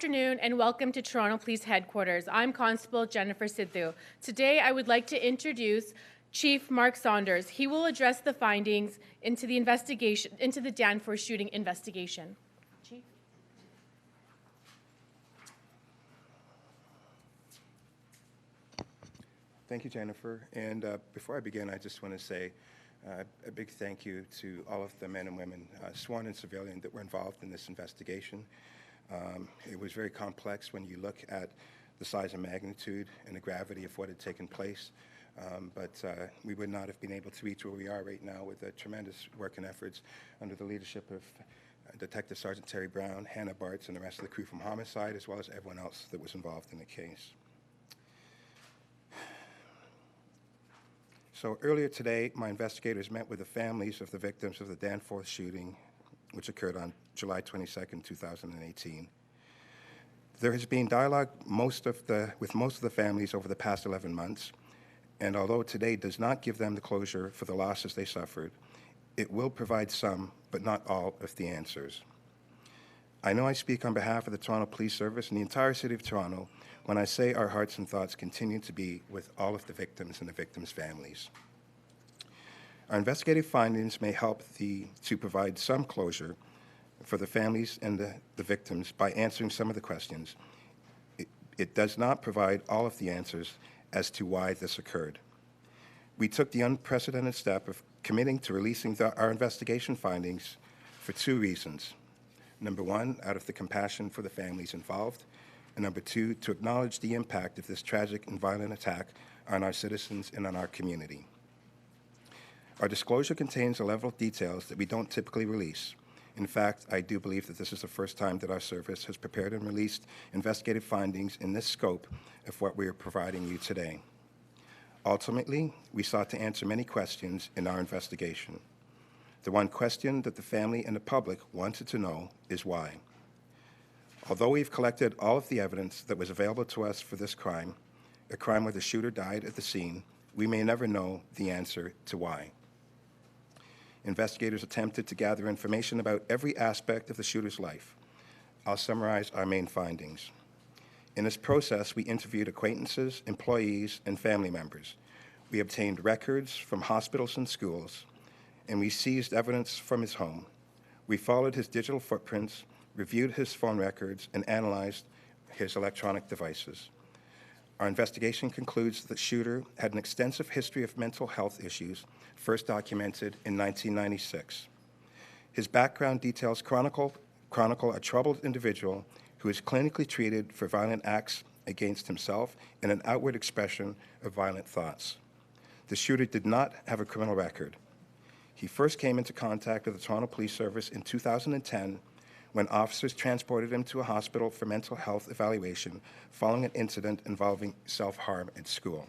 Afternoon and welcome to Toronto Police Headquarters. I'm Constable Jennifer Sidhu. Today I would like to introduce Chief Mark Saunders. He will address the findings into the Danforth shooting investigation. Chief. Thank you, Jennifer. And before I begin, I just want to say a big thank you to all of the men and women, sworn and civilian, that were involved in this investigation. It was very complex when you look at the size and magnitude and the gravity of what had taken place, but we would not have been able to reach where we are right now with tremendous work and efforts under the leadership of Detective Sergeant Terry Brown, Hannah Bartz, and the rest of the crew from Homicide, as well as everyone else that was involved in the case. So earlier today, my investigators met with the families of the victims of the Danforth shooting, which occurred on July 22nd, 2018. There has been dialogue with most of the families over the past 11 months, and although today does not give them the closure for the losses they suffered, it will provide some, but not all, of the answers. I know I speak on behalf of the Toronto Police Service and the entire City of Toronto when I say our hearts and thoughts continue to be with all of the victims and the victims' families. Our investigative findings may help to provide some closure for the families and the victims by answering some of the questions. It does not provide all of the answers as to why this occurred. We took the unprecedented step of committing to releasing our investigation findings for two reasons. Number one, out of the compassion for the families involved, and number two, to acknowledge the impact of this tragic and violent attack on our citizens and on our community. Our disclosure contains a level of details that we don't typically release. In fact, I do believe that this is the first time that our service has prepared and released investigative findings in this scope of what we are providing you today. Ultimately, we sought to answer many questions in our investigation. The one question that the family and the public wanted to know is why. Although we've collected all of the evidence that was available to us for this crime, a crime where the shooter died at the scene, we may never know the answer to why. Investigators attempted to gather information about every aspect of the shooter's life. I'll summarize our main findings. In this process, we interviewed acquaintances, employees, and family members. We obtained records from hospitals and schools, and we seized evidence from his home. We followed his digital footprints, reviewed his phone records, and analyzed his electronic devices. Our investigation concludes that the shooter had an extensive history of mental health issues, first documented in 1996. His background details chronicle a troubled individual who is clinically treated for violent acts against himself and an outward expression of violent thoughts. The shooter did not have a criminal record. He first came into contact with the Toronto Police Service in 2010 when officers transported him to a hospital for mental health evaluation following an incident involving self-harm at school.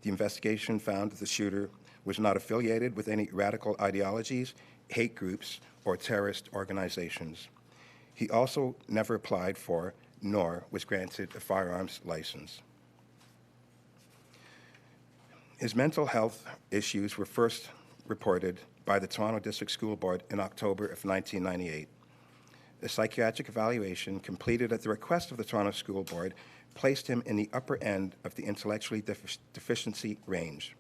The investigation found that the shooter was not affiliated with any radical ideologies, hate groups, or terrorist organizations. He also never applied for, nor was granted a firearms license. His mental health issues were first reported by the Toronto District School Board in October of 1998. A psychiatric evaluation completed at the request of the Toronto School Board placed him in the upper end of the intellectually deficiency range.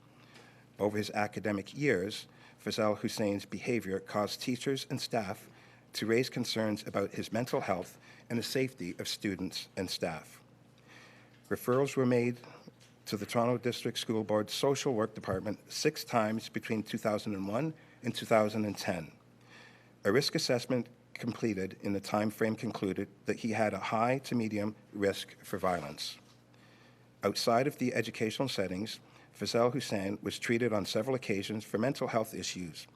Over his academic years, Fazel Hussein's behavior caused teachers and staff to raise concerns about his mental health and the safety of students and staff. Referrals were made to the Toronto District School Board's Social Work Department 6 times between 2001 and 2010. A risk assessment completed in the time frame concluded that he had a high to medium risk for violence. Outside of the educational settings, Fazel Hussein was treated on several occasions for mental health issues.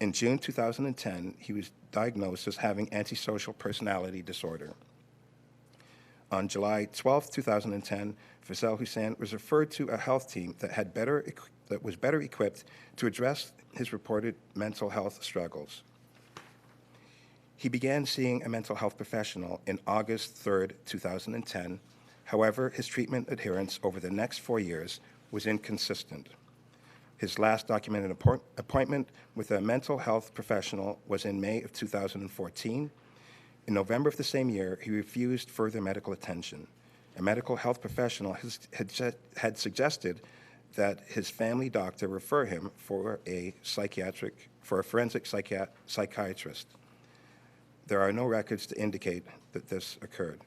In June 2010, he was diagnosed as having antisocial personality disorder. On July 12, 2010, Fazel Hussein was referred to a health team that was better equipped to address his reported mental health struggles. He began seeing a mental health professional in August 3, 2010. However, his treatment adherence over the next 4 years was inconsistent. His last documented appointment with a mental health professional was in May of 2014. In November of the same year, he refused further medical attention. A medical health professional had suggested that his family doctor refer him for a forensic psychiatrist. There are no records to indicate that this occurred.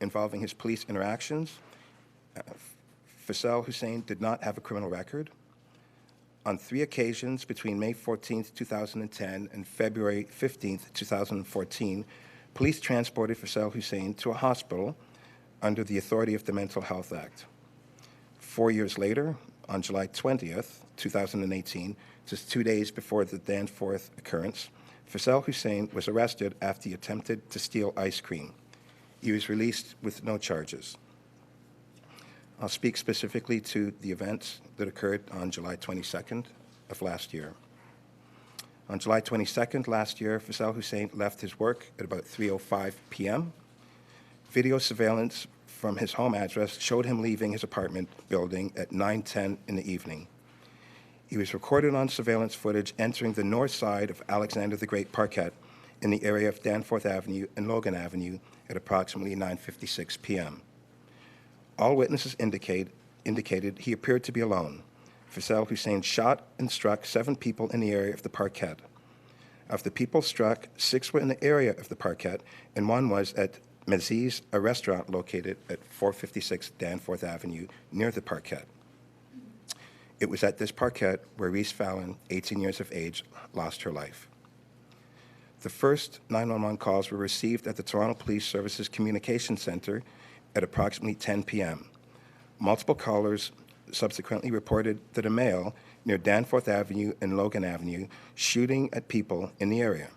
Involving his police interactions, Faisal Hussein did not have a criminal record. On 3 occasions between May 14, 2010 and February 15, 2014, police transported Faisal Hussein to a hospital under the authority of the Mental Health Act. 4 years later, on July 20th, 2018, just 2 days before the Danforth occurrence, Faisal Hussein was arrested after he attempted to steal ice cream. He was released with no charges. I'll speak specifically to the events that occurred on July 22nd of last year. On July 22nd last year, Faisal Hussein left his work at about 3:05 p.m. Video surveillance from his home address showed him leaving his apartment building at 9:10 in the evening. He was recorded on surveillance footage entering the north side of Alexander the Great Parkette in the area of Danforth Avenue and Logan Avenue at approximately 9:56 p.m. All witnesses indicated he appeared to be alone. Faisal Hussein shot and struck 7 people in the area of the Parkette. Of the people struck, 6 were in the area of the Parkette, and 1 was at Meziz, a restaurant located at 456 Danforth Avenue near the Parkette. It was at this Parkette where Reese Fallon, 18 years of age, lost her life. The first 911 calls were received at the Toronto Police Services Communication Center at approximately 10 p.m. Multiple callers subsequently reported that a male near Danforth Avenue and Logan Avenue shooting at people in the area.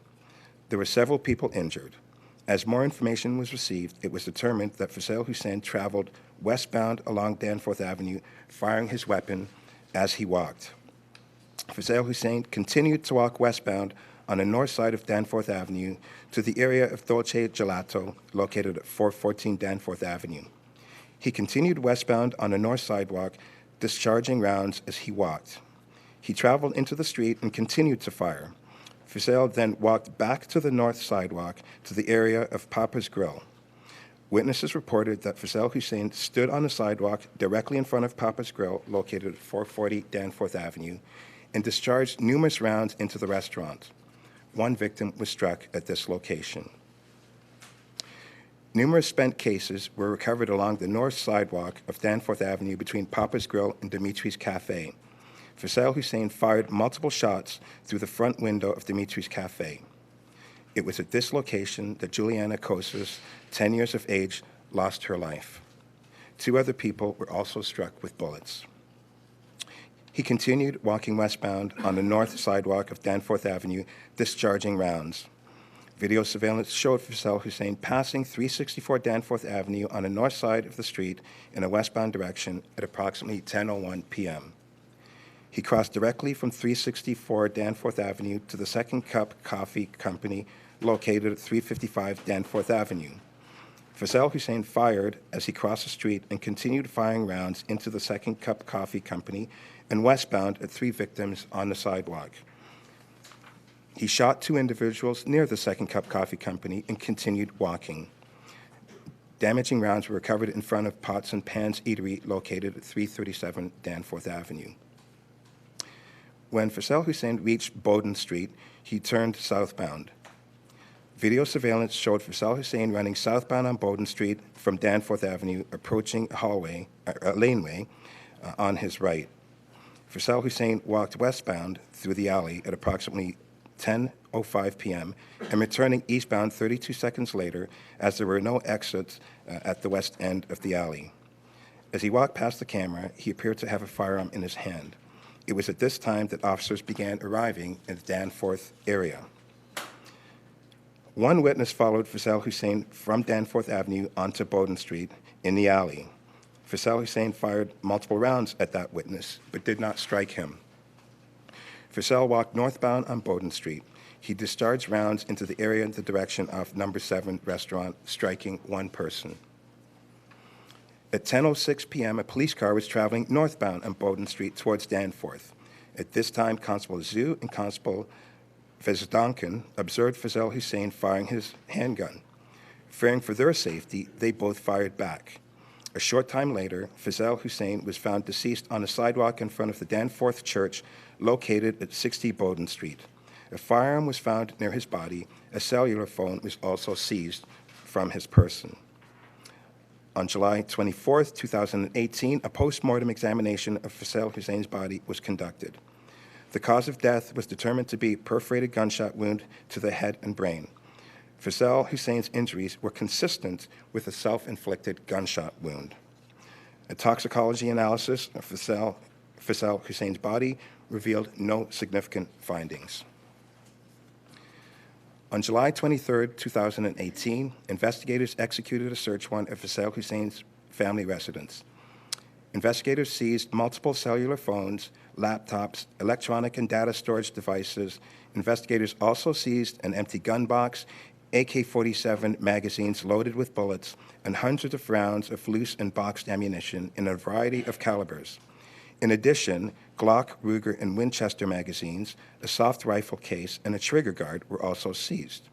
There were several people injured. As more information was received, it was determined that Faisal Hussein traveled westbound along Danforth Avenue, firing his weapon as he walked. Faisal Hussein continued to walk westbound on the north side of Danforth Avenue to the area of Dolce Gelato, located at 414 Danforth Avenue. He continued westbound on the north sidewalk, discharging rounds as he walked. He traveled into the street and continued to fire. Faisal then walked back to the north sidewalk to the area of Papa's Grill. Witnesses reported that Faisal Hussein stood on the sidewalk directly in front of Papa's Grill, located at 440 Danforth Avenue, and discharged numerous rounds into the restaurant. 1 victim was struck at this location. Numerous spent cases were recovered along the north sidewalk of Danforth Avenue between Papa's Grill and Dimitri's Cafe. Faisal Hussein fired multiple shots through the front window of Dimitri's Cafe. It was at this location that Juliana Kosas, 10 years of age, lost her life. 2 other people were also struck with bullets. He continued walking westbound on the north sidewalk of Danforth Avenue, discharging rounds. Video surveillance showed Faisal Hussein passing 364 Danforth Avenue on the north side of the street in a westbound direction at approximately 10:01 p.m. He crossed directly from 364 Danforth Avenue to the Second Cup Coffee Company located at 355 Danforth Avenue. Faisal Hussein fired as he crossed the street and continued firing rounds into the Second Cup Coffee Company and westbound at 3 victims on the sidewalk. He shot 2 individuals near the Second Cup Coffee Company and continued walking. Damaging rounds were recovered in front of Pots and Pans Eatery located at 337 Danforth Avenue. When Faisal Hussein reached Bowden Street, he turned southbound. Video surveillance showed Faisal Hussein running southbound on Bowden Street from Danforth Avenue, approaching a laneway on his right. Faisal Hussein walked westbound through the alley at approximately 10:05 p.m. and returning eastbound 32 seconds later, as there were no exits at the west end of the alley. As he walked past the camera, he appeared to have a firearm in his hand. It was at this time that officers began arriving in the Danforth area. 1 witness followed Faisal Hussein from Danforth Avenue onto Bowden Street in the alley. Faisal Hussein fired multiple rounds at that witness, but did not strike him. Faisal walked northbound on Bowden Street. He discharged rounds into the area in the direction of Number 7 restaurant, striking 1 person. At 10:06 p.m., a police car was traveling northbound on Bowden Street towards Danforth. At this time, Constable Zhu and Constable Duncan observed Fazel Hussein firing his handgun. Fearing for their safety, they both fired back. A short time later, Fazel Hussein was found deceased on a sidewalk in front of the Danforth Church located at 60 Bowden Street. A firearm was found near his body. A cellular phone was also seized from his person. On July 24, 2018, a post-mortem examination of Fazel Hussein's body was conducted. The cause of death was determined to be perforated gunshot wound to the head and brain. Fazel Hussein's injuries were consistent with a self-inflicted gunshot wound. A toxicology analysis of Fazel Hussein's body revealed no significant findings. On July 23, 2018, investigators executed a search warrant at Fazel Hussein's family residence. Investigators seized multiple cellular phones, laptops, electronic and data storage devices. Investigators also seized an empty gun box, AK-47 magazines loaded with bullets, and hundreds of rounds of loose and boxed ammunition in a variety of calibers. In addition, Glock, Ruger, and Winchester magazines, a soft rifle case, and a trigger guard were also seized.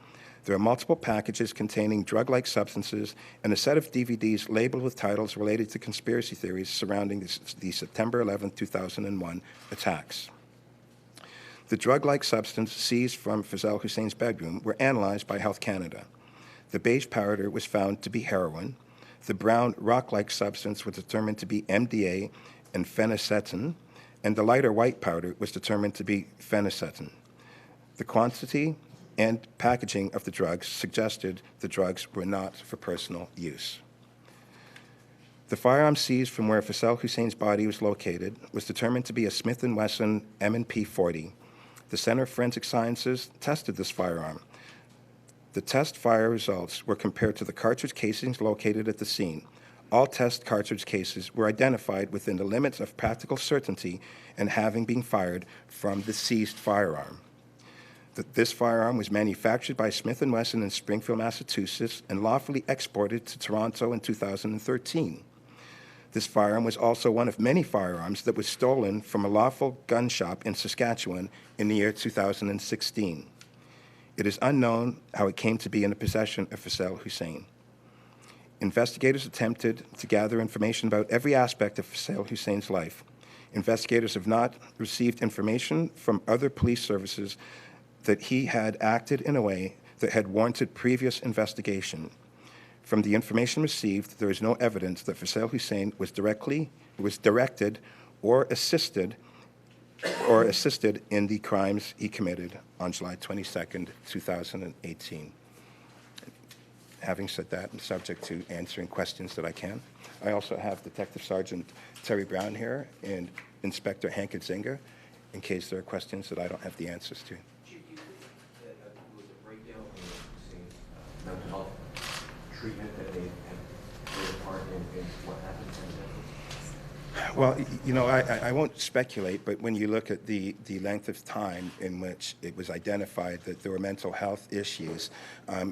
There are multiple packages containing drug-like substances and a set of DVDs labeled with titles related to conspiracy theories surrounding the September 11, 2001 attacks. The drug-like substance seized from Fazel Hussein's bedroom were analyzed by Health Canada. The beige powder was found to be heroin. The brown rock-like substance was determined to be MDA and phenacetin, and the lighter white powder was determined to be phenacetin. The quantity and packaging of the drugs suggested the drugs were not for personal use. The firearm seized from where Fazel Hussein's body was located was determined to be a Smith & Wesson M&P 40. The Center of Forensic Sciences tested this firearm. The test fire results were compared to the cartridge casings located at the scene. All test cartridge cases were identified within the limits of practical certainty and having been fired from the seized firearm. This firearm was manufactured by Smith & Wesson in Springfield, Massachusetts, and lawfully exported to Toronto in 2013. This firearm was also one of many firearms that was stolen from a lawful gun shop in Saskatchewan in the year 2016. It is unknown how it came to be in the possession of Fazel Hussein. Investigators attempted to gather information about every aspect of Fazel Hussein's life. Investigators have not received information from other police services that he had acted in a way that had warranted previous investigation. From the information received, there is no evidence that Fazel Hussein was directed or assisted in the crimes he committed on July 22nd, 2018. Having said that, I'm subject to answering questions that I can. I also have Detective Sergeant Terry Brown here and Inspector Hank Zinger in case there are questions that I don't have the answers to. Chief, do you think that there was a breakdown in mental health treatment that they had played a part in what happened to them? Well, you know, I won't speculate, but when you look at the length of time in which it was identified that there were mental health issues,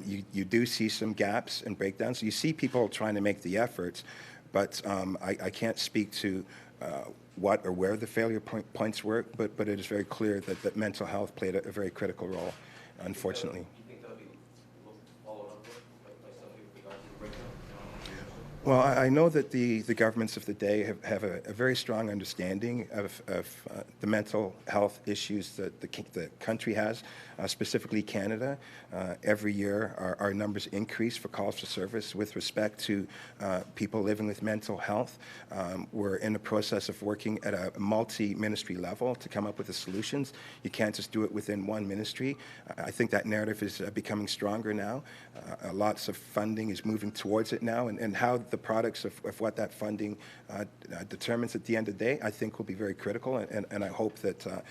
you do see some gaps and breakdowns. You see people trying to make the efforts, but I can't speak to what or where the failure points were, but it is very clear that mental health played a very critical role, unfortunately. Do you think that will be followed up with by somebody with regards to the breakdown? Well, I know that the governments of the day have a very strong understanding of the mental health issues that the country has, specifically Canada. Every year, our numbers increase for calls for service with respect to people living with mental health. We're in the process of working at a multi-ministry level to come up with the solutions. You can't just do it within one ministry. I think that narrative is becoming stronger now. Lots of funding is moving towards it now, and how the products of what that funding determines at the end of the day, I think will be very critical, and I hope that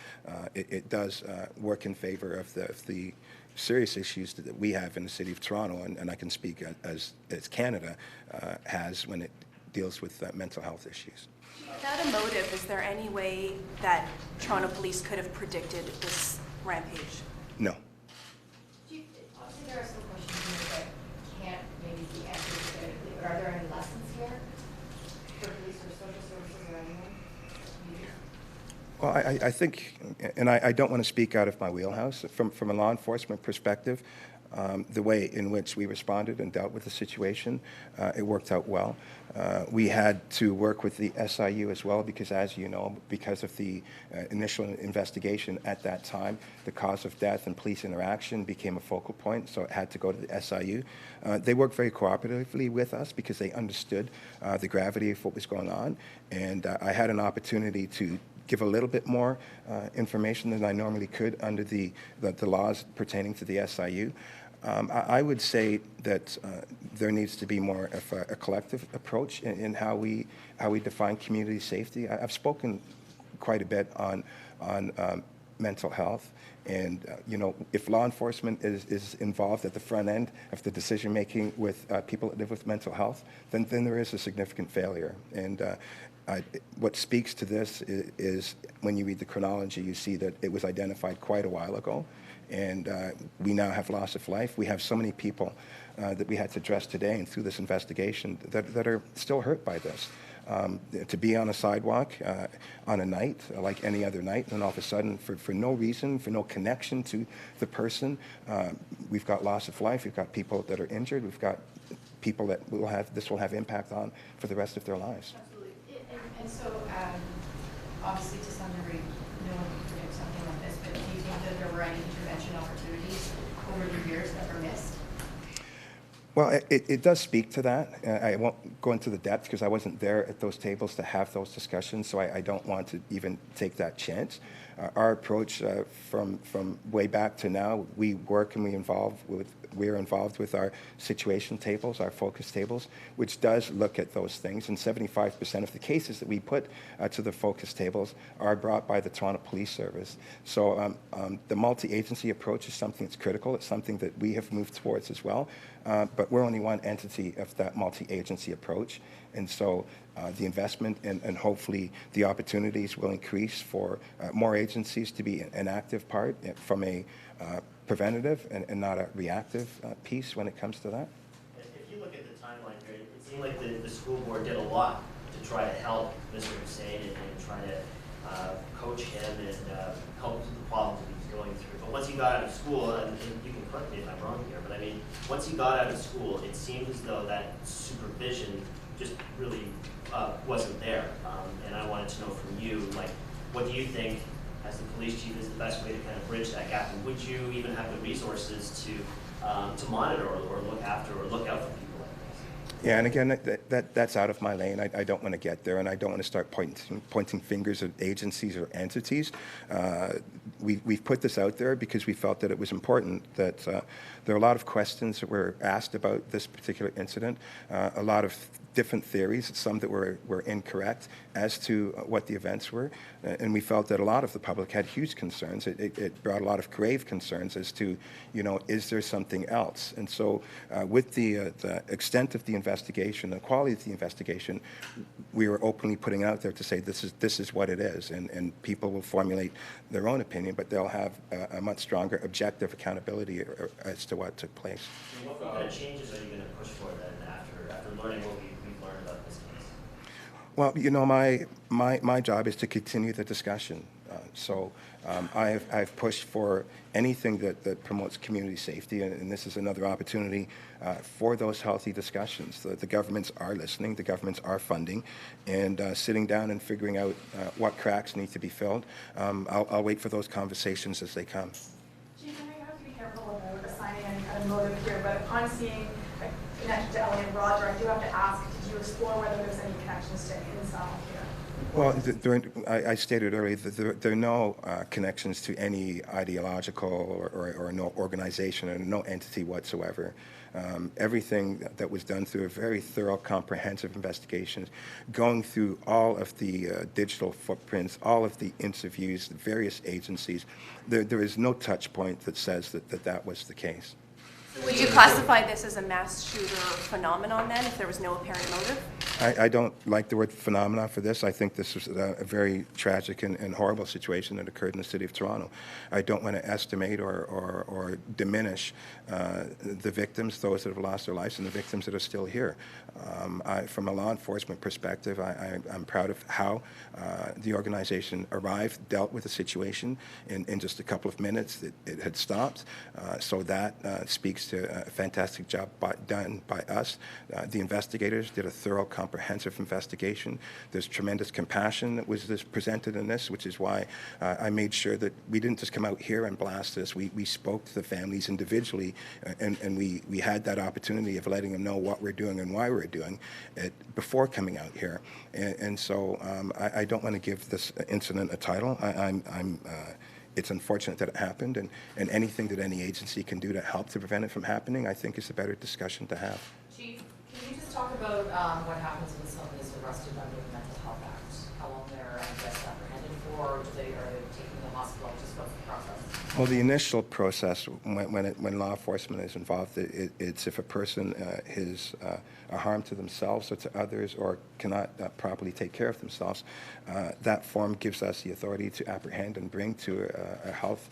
it does work in favor of the serious issues that we have in the City of Toronto, and I can speak as Canada has when it deals with mental health issues. Without a motive, is there any way that Toronto Police could have predicted this rampage? No. Chief, obviously there are some questions here that can't maybe be answered definitively, but are there any lessons here for police or social services or anyone? Well, Well, I think, and I don't want to speak out of my wheelhouse, from a law enforcement perspective, the way in which we responded and dealt with the situation, it worked out well. We had to work with the SIU as well because, as you know, because of the initial investigation at that time, the cause of death and police interaction became a focal point, so it had to go to the SIU. They worked very cooperatively with us because they understood the gravity of what was going on, and I had an opportunity to give a little bit more information than I normally could under the laws pertaining to the SIU. I would say that there needs to be more of a collective approach in how we define community safety. I've spoken quite a bit on mental health, and you know, if law enforcement is involved at the front end of the decision making with people that live with mental health, then there is a significant failure. And what speaks to this is when you read the chronology, you see that it was identified quite a while ago. And we now have loss of life. We have so many people that we had to address today and through this investigation that are still hurt by this. To be on a sidewalk on a night like any other night, and all of a sudden, for no reason, for no connection to the person, we've got loss of life. We've got people that are injured. We've got people that this will have impact on for the rest of their lives. Absolutely. And so, obviously, to some degree, no one can predict something like this, but do you think that there were any intervention opportunities over the years that were missed? Well, it does speak to that. I won't go into the depth because I wasn't there at those tables to have those discussions, so I don't want to even take that chance. Our approach from way back to now, we work and we're involved with our situation tables, our focus tables, which does look at those things. And 75% of the cases that we put to the focus tables are brought by the Toronto Police Service. So the multi-agency approach is something that's critical. It's something that we have moved towards as well. But we're only one entity of that multi-agency approach. And so the investment and hopefully the opportunities will increase for more agencies to be an active part from a preventative and not a reactive piece when it comes to that. If you look at the timeline here, it seemed like the school board did a lot to try to help Mr. Hussein and try to coach him and help with the problems that he was going through. But once he got out of school, and you can correct me if I'm wrong here, but I mean, once he got out of school, it seemed as though that supervision just really wasn't there. And I wanted to know from you, like, what do you think, as the police chief, is the best way to kind of bridge that gap? And would you even have the resources to monitor or look after or look out for people like this? Yeah, and again, that's out of my lane. I don't want to get there, and I don't want to start pointing fingers at agencies or entities. We've put this out there because we felt that it was important, that there are a lot of questions that were asked about this particular incident, a lot of different theories, some that were incorrect as to what the events were, and we felt that a lot of the public had huge concerns. It brought a lot of grave concerns as to, you know, is there something else? And so with the extent of the investigation, the quality of the investigation, we were openly putting out there to say this is what it is, and people will formulate their own opinion, but they'll have a much stronger objective accountability as to what took place. And what kind of changes are you going to push for then after learning what we've learned about this case? Well, you know, my job is to continue the discussion. I've pushed for anything that promotes community safety, and this is another opportunity for those healthy discussions. The governments are listening, the governments are funding, and sitting down and figuring out what cracks need to be filled. I'll wait for those conversations as they come. Chief, I have to be careful about assigning any kind of motive here, but upon seeing a connection to Ellie and Roger, I do have to ask, did you explore whether there's any connections to Insal here? Well, I stated earlier that there are no connections to any ideological or no organization or no entity whatsoever. Everything that was done through a very thorough, comprehensive investigation, going through all of the digital footprints, all of the interviews, the various agencies, there is no touch point that says that was the case. Would you classify this as a mass shooter phenomenon then, if there was no apparent motive? I don't like the word phenomena for this. I think this was a very tragic and horrible situation that occurred in the city of Toronto. I don't want to estimate or diminish the victims, those that have lost their lives, and the victims that are still here. From a law enforcement perspective, I'm proud of how the organization arrived, dealt with the situation in just a couple of minutes. It had stopped. So that speaks to a fantastic job done by us. The investigators did a thorough, comprehensive investigation. There's tremendous compassion that was presented in this, which is why I made sure that we didn't just come out here and blast this. We spoke to the families individually, and we had that opportunity of letting them know what we're doing and why we're doing it before coming out here. And so I don't want to give this incident a title. It's unfortunate that it happened, and anything that any agency can do to help to prevent it from happening, I think is a better discussion to have. Chief, can you just talk about what happens when someone is arrested under the Mental Health Act? How long they're, I guess, apprehended for? Are they taken to the hospital? Just what's the process? Well, the initial process, when law enforcement is involved, it's if a person is a harm to themselves or to others, or cannot properly take care of themselves. That form gives us the authority to apprehend and bring to a health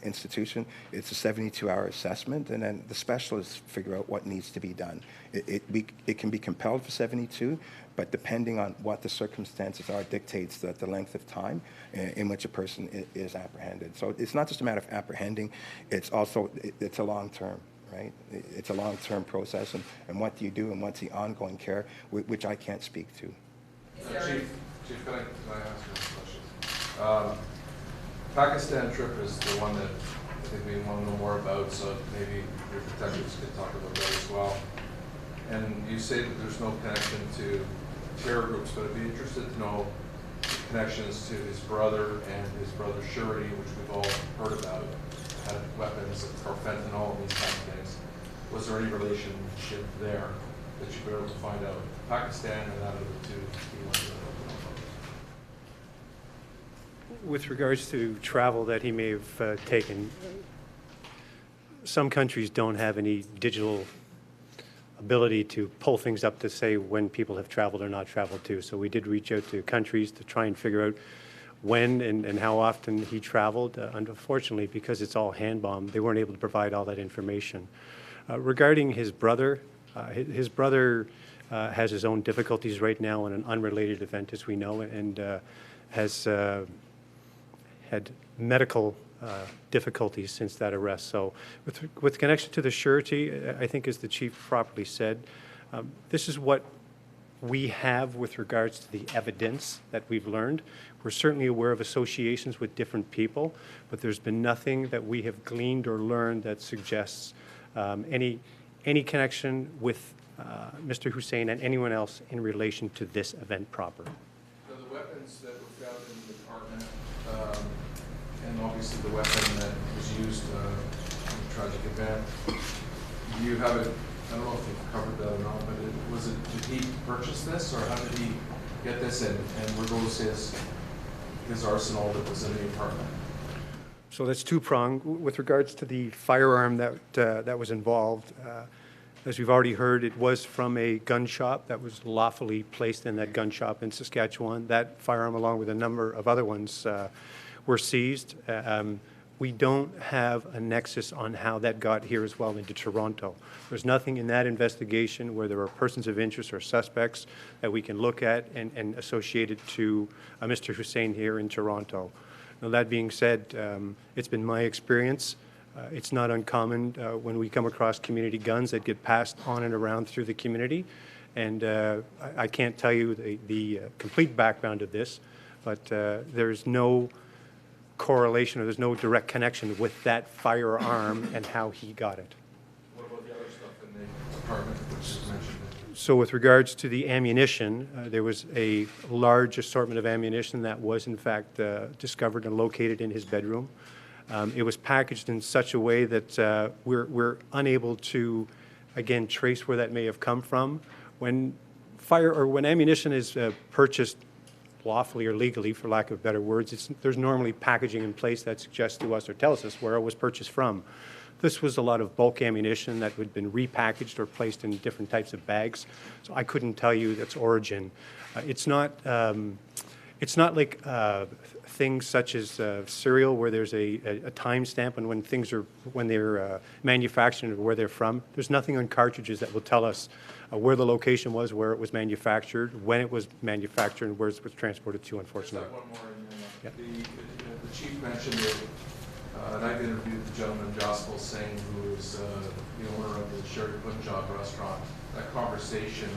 institution. It's a 72-hour assessment, and then the specialists figure out what needs to be done. It can be compelled for 72, but depending on what the circumstances are, dictates the length of time in which a person is apprehended. So it's not just a matter of apprehending, it's also, it's a long-term, right? It's a long-term process, and what do you do, and what's the ongoing care, which I can't speak to. Chief, can I ask you a question? Pakistan trip is the one that I think we want to know more about, so maybe your detectives could talk about that as well. And you say that there's no connection to terror groups, but I'd be interested to know connections to his brother and his brother's surety, which we've all heard about, had weapons or fentanyl and these kinds of things. Was there any relationship there that you've been able to find out? Pakistan and that of the two key ones that are open up. With regards to travel that he may have taken, some countries don't have any digital ability to pull things up to say when people have traveled or not traveled to. So we did reach out to countries to try and figure out when and how often he traveled. Unfortunately, because it's all hand bombed, they weren't able to provide all that information. Regarding his brother has his own difficulties right now in an unrelated event, as we know, and has had medical difficulties since that arrest. So with connection to the surety, I think as the chief properly said, this is what we have with regards to the evidence that we've learned. We're certainly aware of associations with different people, but there's been nothing that we have gleaned or learned that suggests any connection with Mr. Hussein and anyone else in relation to this event proper. So the weapons that were found in the apartment, and obviously the weapon that was used in the tragic event, do you have it? I don't know if you've covered that or not, but did he purchase this, or how did he get this in? And were those his arsenal that was in the apartment? So that's two-pronged. With regards to the firearm that was involved, as we've already heard, it was from a gun shop that was lawfully placed in that gun shop in Saskatchewan. That firearm, along with a number of other ones, were seized. We don't have a nexus on how that got here as well into Toronto. There's nothing in that investigation where there are persons of interest or suspects that we can look at and associate it to Mr. Hussein here in Toronto. Now, that being said, it's been my experience. It's not uncommon when we come across community guns that get passed on and around through the community. And I can't tell you the complete background of this, but there's no correlation or there's no direct connection with that firearm and how he got it. What about the other stuff in the apartment which is mentioned? So with regards to the ammunition, there was a large assortment of ammunition that was in fact discovered and located in his bedroom. It was packaged in such a way that we're unable to, again, trace where that may have come from. When ammunition is purchased lawfully or legally, for lack of better words, there's normally packaging in place that suggests to us or tells us where it was purchased from. This was a lot of bulk ammunition that had been repackaged or placed in different types of bags. So I couldn't tell you its origin. It's not like things such as cereal where there's a timestamp on when they're manufactured and where they're from. There's nothing on cartridges that will tell us where the location was, where it was manufactured, when it was manufactured, and where it was transported to, unfortunately. Just one more. Yep. The chief mentioned it, and I've interviewed the gentleman, Gospel Singh, who is the owner of the Sherry Punjab restaurant. That conversation,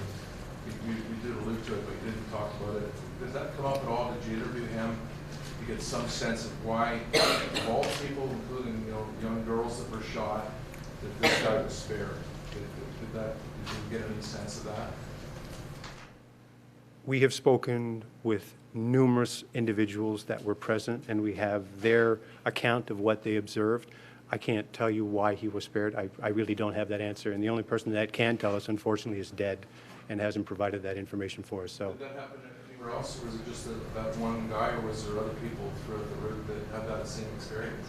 we did allude to it, but you didn't talk about it. Did that come up at all? Did you interview him to get some sense of why, of all people, including young girls that were shot, that this guy was spared? Did you get any sense of that? We have spoken with numerous individuals that were present, and we have their account of what they observed. I can't tell you why he was spared. I really don't have that answer, and the only person that can tell us, unfortunately, is dead and hasn't provided that information for us. So. Did that happen anywhere else, or was it just that one guy, or was there other people throughout the route that had that same experience?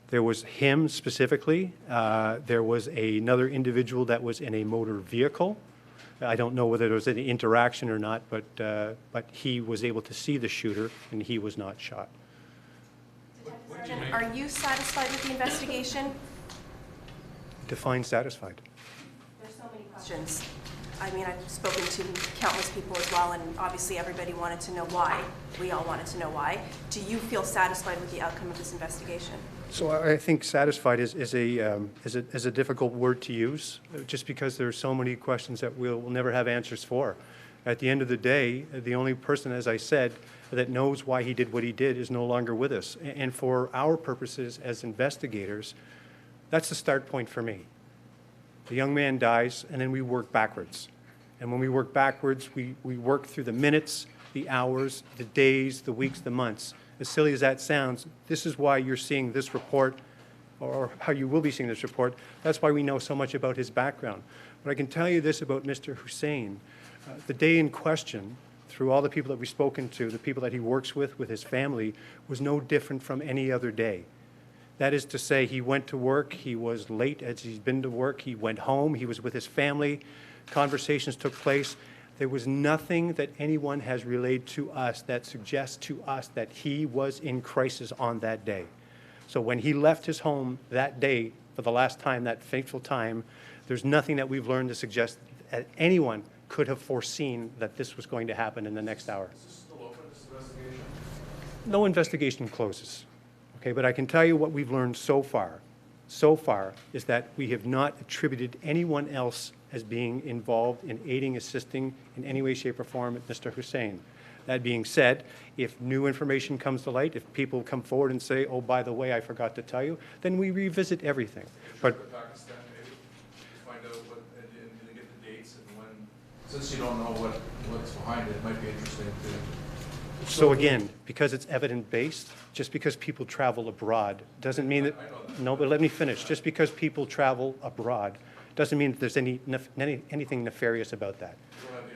There was him specifically. There was another individual that was in a motor vehicle. I don't know whether there was any interaction or not, but he was able to see the shooter, and he was not shot. Sergeant, are you satisfied with the investigation? Define satisfied. There's so many questions. I mean, I've spoken to countless people as well, and obviously everybody wanted to know why. We all wanted to know why. Do you feel satisfied with the outcome of this investigation? So I think satisfied is a difficult word to use, just because there are so many questions that we'll never have answers for. At the end of the day, the only person, as I said, that knows why he did what he did is no longer with us. And for our purposes as investigators, that's the start point for me. The young man dies, and then we work backwards. And when we work backwards, we work through the minutes, the hours, the days, the weeks, the months. As silly as that sounds, this is why you're seeing this report, or how you will be seeing this report. That's why we know so much about his background. But I can tell you this about Mr. Hussein. The day in question, through all the people that we've spoken to, the people that he works with his family, was no different from any other day. That is to say, he went to work, he was late as he's been to work, he went home, he was with his family, conversations took place. There was nothing that anyone has relayed to us that suggests to us that he was in crisis on that day. So when he left his home that day for the last time, that fateful time, there's nothing that we've learned to suggest that anyone could have foreseen that this was going to happen in the next hour. Is this still open, this investigation? No investigation closes. Okay, but I can tell you what we've learned so far is that we have not attributed anyone else as being involved in aiding, assisting in any way, shape, or form at Mr. Hussein. That being said, if new information comes to light, if people come forward and say, oh, by the way, I forgot to tell you, then we revisit everything. But Pakistan, maybe, to find out what, and get the dates and when, since you don't know what's behind it, it might be interesting to. so again, because it's evidence-based, just because people travel abroad doesn't mean that, no, but let me finish. Just because people travel abroad doesn't mean that there's anything nefarious about that. You don't have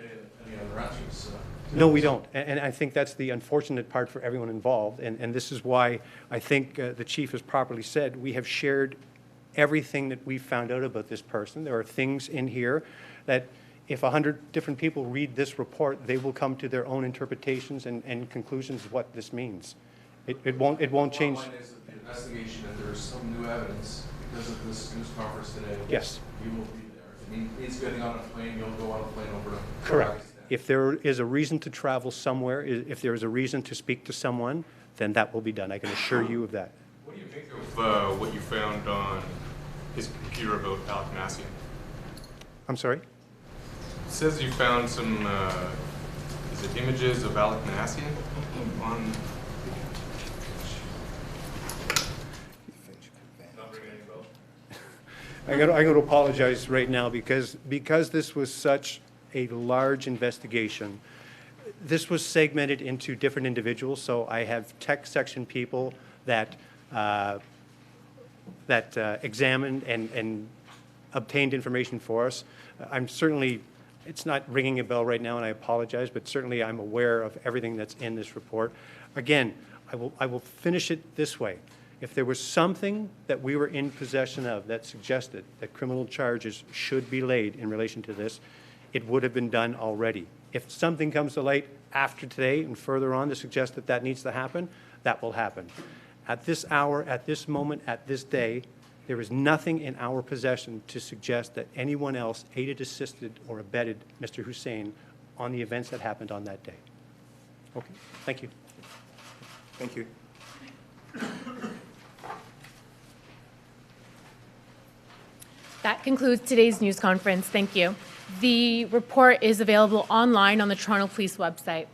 any other answers? No, we don't. And I think that's the unfortunate part for everyone involved. And this is why I think the chief has properly said we have shared everything that we found out about this person. There are things in here that if 100 different people read this report, they will come to their own interpretations and conclusions of what this means. It won't change. Bottom line is that the investigation, and there's some new evidence because of this news conference today. Yes. You will be there. It means getting on a plane, you'll go on a plane over to Correct. Pakistan. If there is a reason to travel somewhere, if there is a reason to speak to someone, then that will be done. I can assure you of that. What do you think of what you found on his computer about Alec Massian? I'm sorry? It says you found some, is it images of Alec Massian on... Not ringing any bells? I got to apologize right now because this was such a large investigation. This was segmented into different individuals, so I have tech section people that examined and obtained information for us. I'm certainly, it's not ringing a bell right now, and I apologize, but certainly I'm aware of everything that's in this report. Again, I will finish it this way. If there was something that we were in possession of that suggested that criminal charges should be laid in relation to this, it would have been done already. If something comes to light after today and further on to suggest that that needs to happen, that will happen. At this hour, at this moment, at this day, there is nothing in our possession to suggest that anyone else aided, assisted, or abetted Mr. Hussein on the events that happened on that day. Okay, thank you. Thank you. That concludes today's news conference. Thank you. The report is available online on the Toronto Police website.